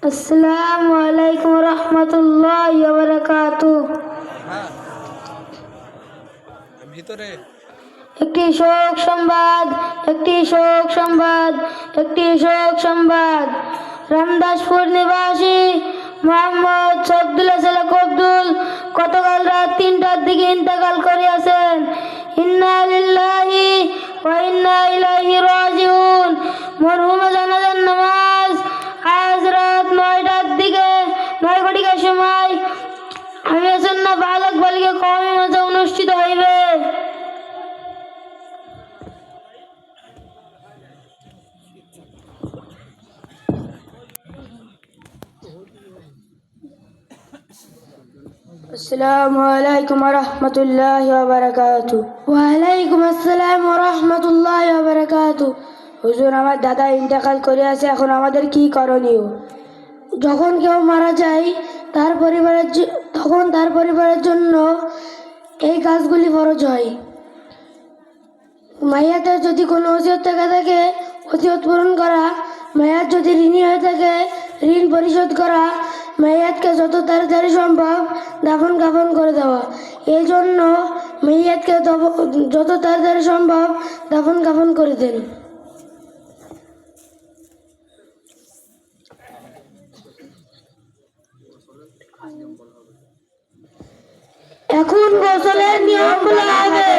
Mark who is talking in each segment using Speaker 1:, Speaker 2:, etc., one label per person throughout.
Speaker 1: আসসালামু আলাইকুম রহমতুল্লাহি ওয়া বারাকাতুহু।
Speaker 2: ভিতরে
Speaker 1: একটি শোক সংবাদ। রামদাসপুর নিবাসী মোহাম্মদ শফিউল্লাহ সালেক আব্দুল গতকাল রাত 3টার দিকে ইন্তেকাল করিয়াছেন। ইন্না লিল্লাহি ওয়া ইন্না ইলাইহি রাজিউন। মরহুমের জানাজার নামাজ আজ রাত 9 ঘটিকার সময় আমির সুন্নাহ বালক বালিকা কওমি মাঝে অনুষ্ঠিত হইবে। আসসালামু আলাইকুম ওয়া রাহমাতুল্লাহি ওয়া বারাকাতুহু। ওয়া আলাইকুম আসসালাম ওয়া রাহমাতুল্লাহি ওয়া বারাকাতুহু। হুজুর, আমার দাদা ইন্তেকাল করিয়াছে, এখন আমাদের কি করণীয়? যখন কেউ মারা যায় তখন তার পরিবারের জন্য এই কাজগুলি ফরজ হয়। মাইয়াতের যদি কোনো ওসিয়ত থেকে থাকে, ওসিয়ত পূরণ করা। মাইয়াত যদি ঋণী হয়ে থাকে, ঋণ পরিশোধ করা। মাইয়াতকে যত তাড়াতাড়ি সম্ভব দাফন কাফন করে দেওয়া। এই জন্য মাইয়াতকে যত তাড়াতাড়ি সম্ভব দাফন কাফন করে দেন। এখন গোসলের নিয়ম বলা হবে।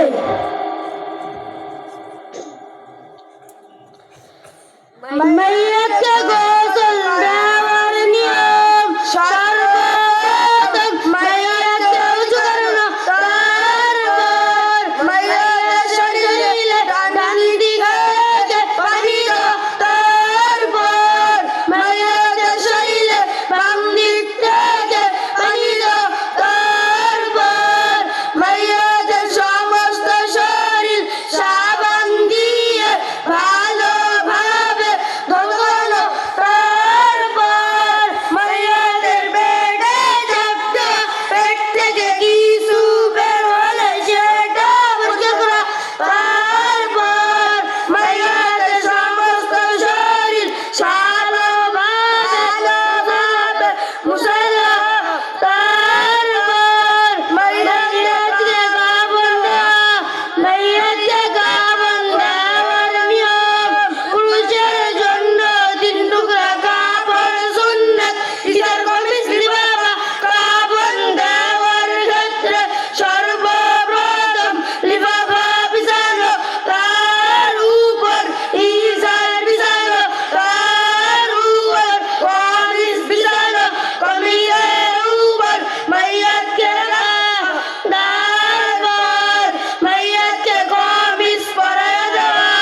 Speaker 1: মাইয়াতকে গোসল দেওয়ার নিয়ম সর্বপ্রথম মাইয়াতকে উযু করানো, তারপর মাইয়াতের শরীরে ডান দিক থেকে পানি দেওয়া, তারপর মাইয়াতের শরীরে বাম দিক থেকে পানি দেওয়া, তারপর মাইয়াতের সমস্ত শরীর সাবান দিয়ে ভালোভাবে ধোয়ানো, তারপর মাইয়াতের পেটে চাপটা, পেট থেকে কিছু বের হলে সেটা পরিষ্কার করা, তারপর মাইয়াতের সমস্ত শরীর ভালোভাবে মুছে দেওয়া, তারপর মাইয়াতকে কাফন দেওয়ার নিয়ম। পুরুষের জন্য 3 টুকরা কাপড় সুন্নাত। ইজার কমিজ লিফাফা কাফন দেওয়ার ক্ষেত্রে সর্বপ্রথম লিফাফা বিছানো, তার উপর ইজার বিছানো, তার উপর কমিজ বিছানো, কমিজের উপর মাইয়াতকে তারপর মাইয়াতকে কমিজ পরাইয়া দেওয়া,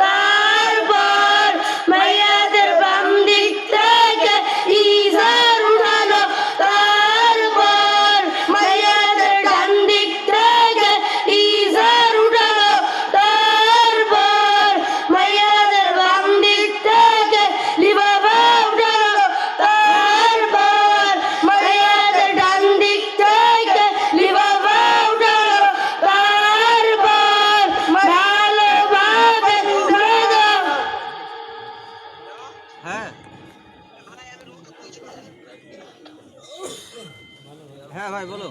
Speaker 1: তারপর মাইয়াতের বাম দিক থেকে ইজার উঠানো, তারপর মাইয়াতের ডান দিক থেকে ইজার উঠানো, তারপর মাইয়াতের বাম দিক থেকে লিফাফা উঠানো, তারপর মাইয়াতের ডান দিক থেকে লিফাফা উঠানো, তারপর ভালোভাবে ধুয়ে দাও।
Speaker 2: হ্যাঁ হ্যাঁ ভাই বলো।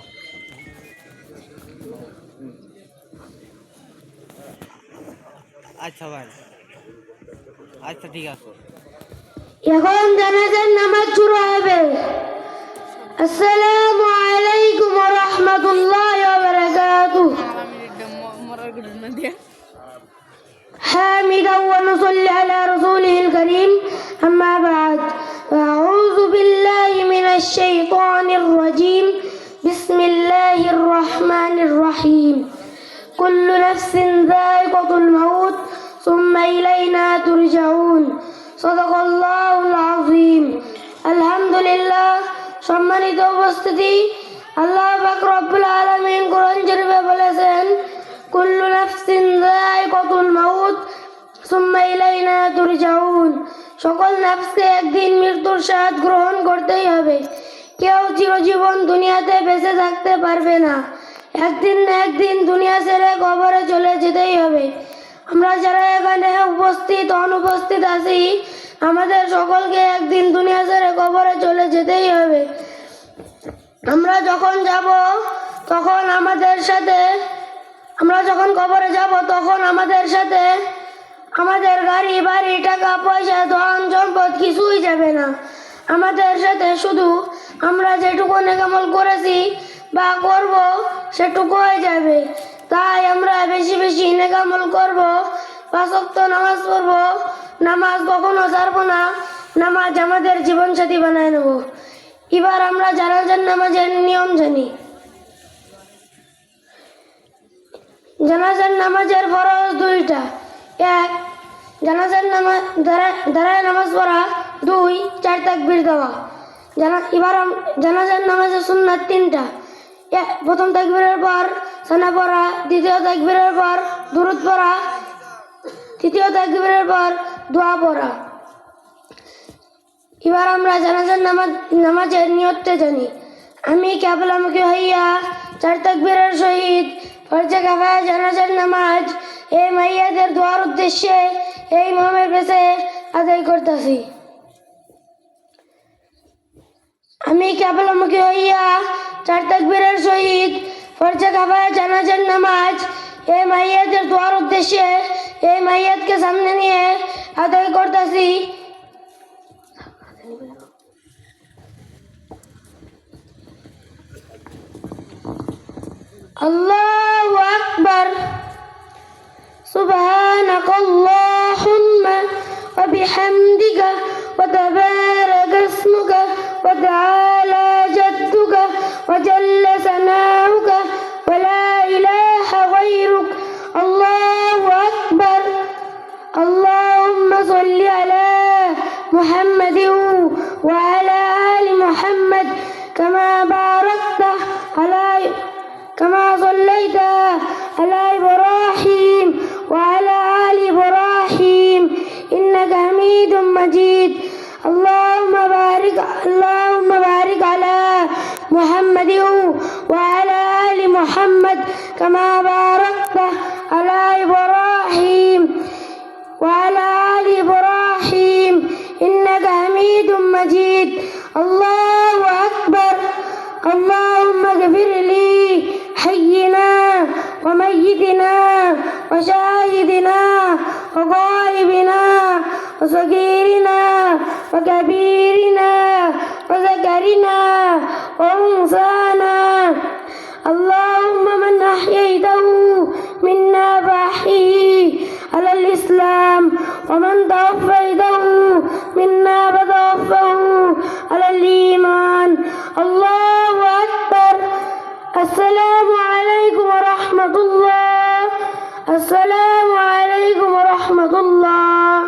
Speaker 2: আচ্ছা ভাই, আচ্ছা ঠিক আছে।
Speaker 1: এখন জানাজার নামাজ শুরু হবে। আসসালামু আলাইকুম ওয়া রাহমাতুল্লাহি ওয়া বারাকাতুহু। حامدا ونصلي على رسوله الكريم، أما بعد، أعوذ بالله من الشيطان الرجيم. بسم الله الرحمن الرحيم. كل نفس ذائقة الموت ثم إلينا ترجعون. صدق الله العظيم. আলহামদুলিল্লাহ। সম্মানিত উপস্থিতি, আল্লাহ পাক রব্বুল আলামিন কোরআন শরীফে বলেছেন, কুল্লু নাফসিন যায়িকাতুল মাউত সুম্মা ইলাইনা তুরজাউন। সকল নাফসকে একদিন মৃত্যুর স্বাদ গ্রহণ করতেই হবে। কেউ চিরজীবন দুনিয়াতে বেঁচে থাকতে পারবে না। একদিন না একদিন দুনিয়া ছেড়ে কবরে চলে যেতেই হবে। আমরা যারা এখানে উপস্থিত অনুপস্থিত আছি, আমাদের সকলকে একদিন দুনিয়া ছেড়ে কবরে চলে যেতেই হবে। আমরা যখন যাব তখন আমাদের সাথে আমরা যখন কবরে যাব তখন আমাদের সাথে আমাদের গাড়ি বাড়ি টাকা পয়সা ধন সম্পদ কিছুই যাবে না। আমাদের সাথে শুধু আমরা যেটুকু নেকামল করেছি বা করব সেটুকুই যাবে। তাই আমরা বেশি বেশি নেকামল করব, 5 ওয়াক্ত নামাজ পড়ব, নামাজ কখনো ছাড়বো না, নামাজ আমাদের জীবনসাথী বানায় নেব। এবার আমরা জানাজার নামাজের নিয়ম জানি। জানাজার নামাজের ফরজ 2টা। 1, জানাজার নামাজ দাঁড়ায় নামাজ পড়া। 2, 4 তাকবীর দেওয়া। এবার জানাজার নামাজের সুন্নাত 3টা। প্রথম তাকবীরের পর সানা পড়া, দ্বিতীয় তাকবীরের পর দুরূদ পড়া, তৃতীয় তাকবীরের পর দোয়া পড়া। এবার আমরা জানাজার নামাজের নিয়তটা জানি। আমি কিবলামুখী হইয়া 4 তাকবীরের সহিত ফরজে কিফায়া জানাজার নামাজ এই মাইয়াদের দোয়ার উদ্দেশ্যে এই ইমামের পেছে আদায় করতেছি। আমি কিবলামুখী হইয়া 4 তাকবীরের সহিত ফরজে কিফায়া জানাজার নামাজ এই মাইয়াদের দোয়ার উদ্দেশ্যে এই মাইয়াতকে সামনে নিয়ে আদায় করতেছি। আল্লাহু আকবার। সুবহানাকাল্লাহুম্মা ওয়া বিহামদিকা ওয়া তাবারাকা ইসমুকা ওয়া তাআলা জাদ্দুকা ওয়া জাল্লা সানাউকা ওয়া লা ইলাহা গায়রুক। আল্লাহু আকবার। اللهم صل على محمد وعلى آل محمد كما صليت على إبراهيم وعلى آل إبراهيم إنك حميد مجيد. اللهم بارك على محمد وعلى آل محمد كما باركت على إبراهيم وعلى آل إبراهيم إنك حميد مجيد. الله أكبر. اللهم اغفر لي حينا وميتنا وشاهدنا وغائبنا وصغيرنا وكبيرنا وذكرنا وأنثانا. اللهم من أحييته منا فأحيه على الإسلام ومن توفيته منا فتوفه على الإيمان. الله أكبر. السلام عليكم ورحمة الله. السلام عليكم ورحمة الله.